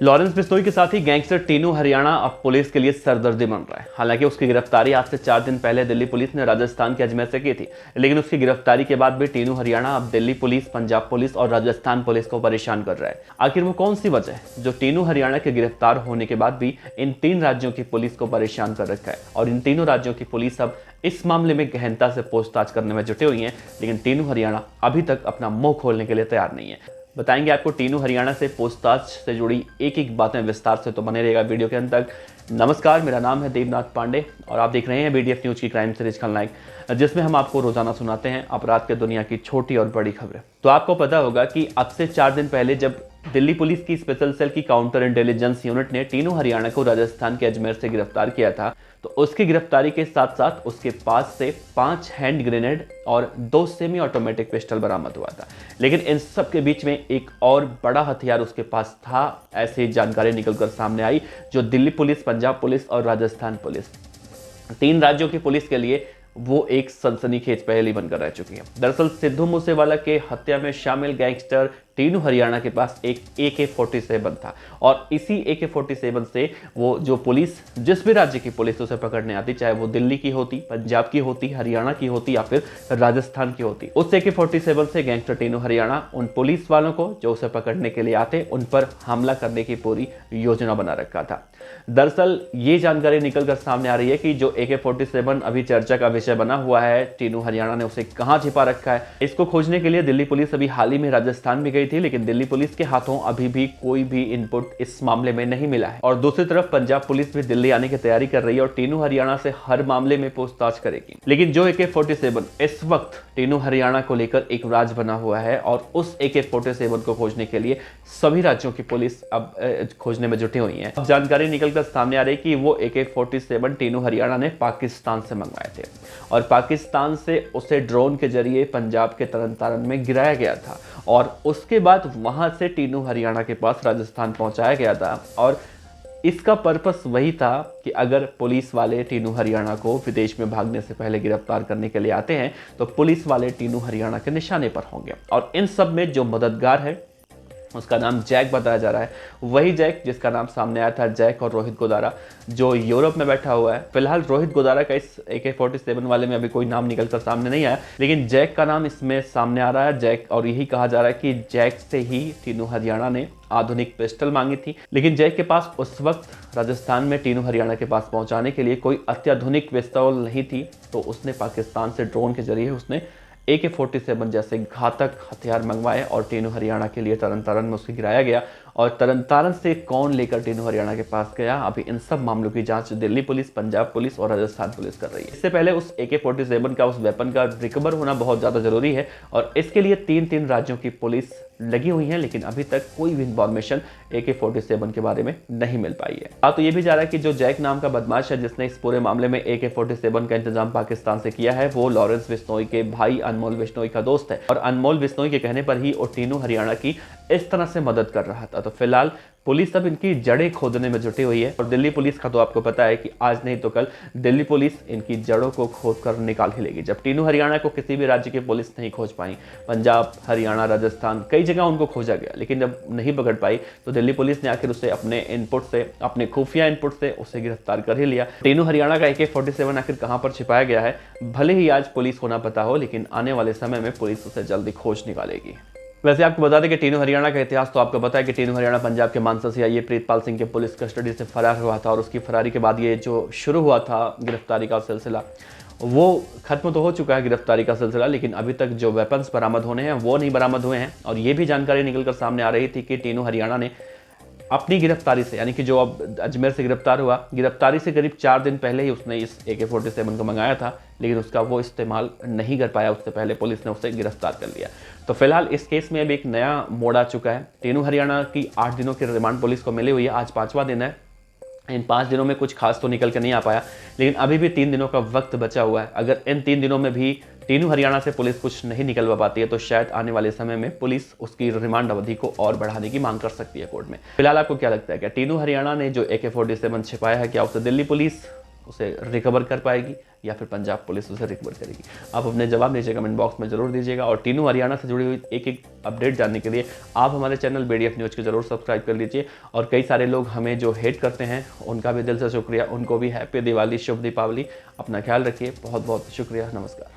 Lawrence Bishnoi के साथ ही gangster Tinu Haryana अब पुलिस के लिए सरदर्दी बन रहा है। हालांकि उसकी गिरफ्तारी आज से 4 दिन पहले दिल्ली पुलिस ने राजस्थान के अजमेर से की थी, लेकिन उसकी गिरफ्तारी के बाद भी टीनू हरियाणा अब दिल्ली पुलिस, पंजाब पुलिस और राजस्थान पुलिस को परेशान कर रहा है। आखिर वो कौन सी वजह है जो टीनू हरियाणा के गिरफ्तार होने के बाद भी इन 3 राज्यों की पुलिस को परेशान कर रखा है, और इन तीनों राज्यों की पुलिस अब इस मामले में गहनता से पूछताछ करने में जुटी हुई है, लेकिन टीनू हरियाणा अभी तक अपना मुंह खोलने के लिए तैयार नहीं है। बताएंगे आपको टीनू हरियाणा से पूछताछ से जुड़ी एक एक बातें विस्तार से, तो बने रहेगा वीडियो के अंत तक। नमस्कार, मेरा नाम है देवनाथ पांडे और आप देख रहे हैं बीडीएफ न्यूज की क्राइम सीरीज खलनायक, जिसमें हम आपको रोजाना सुनाते हैं अपराध के दुनिया की छोटी और बड़ी खबरें। तो आपको पता होगा कि अब से 4 दिन पहले जब दिल्ली पुलिस की स्पेशल सेल की काउंटर इंटेलिजेंस यूनिट ने टीनू हरियाणा को राजस्थान के अजमेर से गिरफ्तार किया था, तो उसकी गिरफ्तारी के साथ साथ उसके पास से 5 हैंड ग्रेनेड और 2 सेमी ऑटोमेटिक पिस्टल बरामद हुआ था। लेकिन इन सब के बीच में एक और बड़ा हथियार उसके पास था, ऐसी जानकारी निकलकर सामने आई, जो दिल्ली पुलिस, पंजाब पुलिस और राजस्थान पुलिस, 3 राज्यों की पुलिस के लिए वो एक सनसनीखेज पहेली बनकर रह चुकी है। दरअसल सिद्धू मूसेवाला के हत्या में शामिल गैंगस्टर टीनू हरियाणा के पास एक AK-47 था, और इसी AK-47 से वो जो पुलिस, जिस भी राज्य की पुलिस उसे पकड़ने आती, चाहे वो दिल्ली की होती, पंजाब की होती, हरियाणा की होती या फिर राजस्थान की होती, उस AK-47 से गैंगस्टर टीनू हरियाणा उन पुलिस वालों को जो उसे पकड़ने के लिए आते, उन पर हमला करने की पूरी योजना बना रखा था। दरअसल ये जानकारी निकलकर सामने आ रही है कि जो AK-47 अभी चर्चा का विषय बना हुआ है, टीनू हरियाणा ने उसे कहां छिपा रखा है, इसको खोजने के लिए दिल्ली पुलिस अभी हाल ही में राजस्थान भी गई थी, लेकिन दिल्ली पुलिस के हाथों अभी भी कोई भी इनपुट इस मामले में नहीं मिला है। और दूसरी तरफ पंजाब पुलिस भी दिल्ली आने की तैयारी कर रही है और टीनू हरियाणा से हर मामले में पूछताछ करेगी। लेकिन जो AK-47 इस वक्त टीनू हरियाणा को लेकर एक राज बना हुआ है, और उस AK-47 को खोजने के लिए सभी राज्यों की पुलिस अब खोजने में जुटी हुई है। अब जानकारी निकलकर सामने आ रही है कि वो AK-47 टीनू हरियाणा ने पाकिस्तान से मंगवाए थे, और पाकिस्तान से उसे ड्रोन के जरिए पंजाब के तरन तारण में गिराया गया था, और उसके बाद वहां से टीनू हरियाणा के पास राजस्थान पहुंचाया गया था। और इसका पर्पस वही था कि अगर पुलिस वाले टीनू हरियाणा को विदेश में भागने से पहले गिरफ्तार करने के लिए आते हैं, तो पुलिस वाले टीनू हरियाणा के निशाने पर होंगे। और इन सब में जो मददगार है उसका नाम जैक बताया जा रहा है, वही जैक जिसका नाम सामने आया था जैक और रोहित गोदारा, जो यूरोप में बैठा हुआ है। फिलहाल रोहित गोदारा का इस AK-47 वाले में अभी कोई नाम निकलकर सामने नहीं आया, लेकिन जैक का नाम इसमें सामने आ रहा है, जैक। और यही कहा जा रहा है कि जैक से ही टीनू हरियाणा ने आधुनिक पिस्टल मांगी थी, लेकिन जैक के पास उस वक्त राजस्थान में टीनू हरियाणा के पास पहुंचाने के लिए कोई अत्याधुनिक पिस्तौल नहीं थी, तो उसने पाकिस्तान से ड्रोन के जरिए उसने AK-47 जैसे घातक हथियार मंगवाए और टीनू हरियाणा के लिए तरन तारण में उसको गिराया गया। और तरन तारण से कौन लेकर टीनू हरियाणा के पास गया, अभी इन सब मामलों की जांच दिल्ली पुलिस, पंजाब पुलिस और राजस्थान पुलिस कर रही है। इससे पहले उस AK-47 का, उस वेपन का रिकवर होना बहुत ज़्यादा जरूरी है, और इसके लिए 3 राज्यों की पुलिस लगी हुई है, लेकिन अभी तक कोई भी इंफॉर्मेशन AK-47 के बारे में नहीं मिल पाई है। तो ये भी जा रहा है कि जो जैक नाम का बदमाश है जिसने इस पूरे मामले में AK-47 का इंतजाम पाकिस्तान से किया है, वो लॉरेंस बिश्नोई के भाई अनमोल बिश्नोई का दोस्त है, और अनमोल बिश्नोई के कहने पर ही वो टीनू हरियाणा की इस तरह से मदद कर रहा था। तो फिलहाल पुलिस अब इनकी जड़ें खोदने में जुटी हुई है, और दिल्ली पुलिस का तो आपको पता है कि आज नहीं तो कल दिल्ली पुलिस इनकी जड़ों को खोद कर निकाल ही लेगी। जब टीनू हरियाणा को किसी भी राज्य की पुलिस नहीं खोज पाई, पंजाब, हरियाणा, राजस्थान, कई जगह उनको खोजा गया, लेकिन जब नहीं पकड़ पाई, तो दिल्ली पुलिस ने आखिर उसे अपने इनपुट से, अपने खुफिया इनपुट से उसे गिरफ्तार कर ही लिया। टीनू हरियाणा का AK-47 आखिर कहां पर छिपाया गया है, भले ही आज पुलिस को ना पता हो, लेकिन आने वाले समय में पुलिस उसे जल्दी खोज निकालेगी। वैसे आपको बता दें कि टीनू हरियाणा का इतिहास तो आपको पता है कि टीनू हरियाणा पंजाब के मानसा से ये प्रीतपाल सिंह के पुलिस कस्टडी से फरार हुआ था, और उसकी फरारी के बाद ये जो शुरू हुआ था गिरफ्तारी का सिलसिला, वो खत्म तो हो चुका है गिरफ्तारी का सिलसिला, लेकिन अभी तक जो वेपन्स बरामद होने हैं वो नहीं बरामद हुए हैं। और ये भी जानकारी निकलकर सामने आ रही थी कि टीनू हरियाणा ने अपनी गिरफ्तारी से, यानी कि जो अब अजमेर से गिरफ्तार हुआ, गिरफ्तारी से करीब 4 दिन पहले ही उसने इस AK-47 को मंगाया था, लेकिन उसका वो इस्तेमाल नहीं कर पाया, उससे पहले पुलिस ने उसे गिरफ्तार कर लिया। तो फिलहाल इस केस में अब एक नया मोड़ आ चुका है। टीनू हरियाणा की 8 दिनों की रिमांड पुलिस को मिली हुई है, आज 5वां दिन है। इन 5 दिनों में कुछ खास तो निकल के नहीं आ पाया, लेकिन अभी भी 3 दिनों का वक्त बचा हुआ है। अगर इन 3 दिनों में भी टीनू हरियाणा से पुलिस कुछ नहीं निकलवा पाती है, तो शायद आने वाले समय में पुलिस उसकी रिमांड अवधि को और बढ़ाने की मांग कर सकती है कोर्ट में। फिलहाल आपको क्या लगता है, क्या टीनू हरियाणा ने जो AK-47 छिपाया है, क्या उसे दिल्ली पुलिस उसे रिकवर कर पाएगी या फिर पंजाब पुलिस उसे रिकवर करेगी? आप अपने जवाब नीचे कमेंट बॉक्स में जरूर दीजिएगा। और टीनू हरियाणा से जुड़ी हुई एक एक अपडेट जानने के लिए आप हमारे चैनल BDF न्यूज़ को जरूर सब्सक्राइब कर लीजिए। और कई सारे लोग हमें जो हेट करते हैं उनका भी दिल से शुक्रिया, उनको भी हैप्पी दिवाली, शुभ दीपावली। अपना ख्याल रखिए, बहुत बहुत शुक्रिया, नमस्कार।